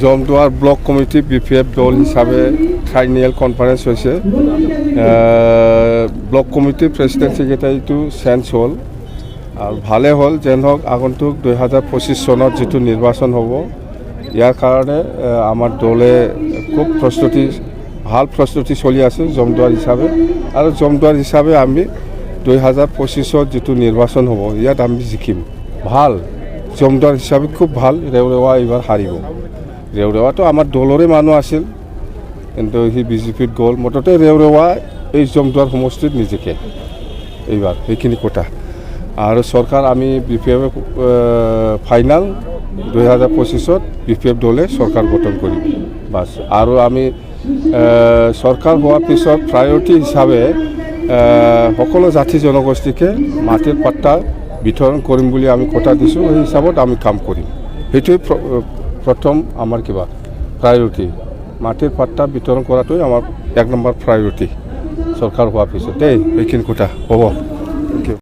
Jamduar block committee BPF দল হিচাপে ট্ৰাইনিয়েল conference হৈছে ব্লক কমিটিৰ প্ৰেচিডেণ্ট ছেক্ৰেটাৰীটো চেঞ্জ হ'ল আৰু ভালে হ'ল যেন হওক আগন্তুক 2025 চনত যিটো নিৰ্বাচন হ'ব ইয়াৰ কাৰণে আমাৰ দলে খুব ভাল প্ৰস্তুতি চলি আছে জমদুৱাৰ হিচাপে আৰু জমদুৱাৰ হিচাপে আমি 2025 যিটো নিৰ্বাচন হ'ব ইয়াত আমি জিকিম ভাল জমদুৱাৰ হিচাপে খুব ভাল ৰেওৰেৱা এইবাৰ হাৰিব ৰেওৰেৱাটো আমাৰ দলৰে মানুহ আছিল কিন্তু সি বিজেপিত গ'ল মুঠতে ৰেওৰেৱা এই জমদুৱাৰ সমষ্টিত নিজিকে এইবাৰ সেইখিনি কথা আৰু চৰকাৰ আমি BPF ফাইনাল 2025ত BPF দলে চৰকাৰ গঠন কৰিম বাছ আৰু আমি চৰকাৰ হোৱাৰ পিছত প্ৰায়ৰিটি হিচাপে সকলো জাতি জনগোষ্ঠীকে মাটিৰ পাট্টা বিতৰণ কৰিম বুলি আমি কথা দিছোঁ সেই হিচাপত আমি কাম কৰিম সেইটোৱে প্ৰথম আমাৰ কিবা প্ৰায়ৰিটি মাটিৰ পাট্টা বিতৰণ কৰাটোৱে আমাৰ 1 নম্বৰ প্ৰায়ৰিটি চৰকাৰ হোৱাৰ পিছত দেই এইখিনি কথা হ'ব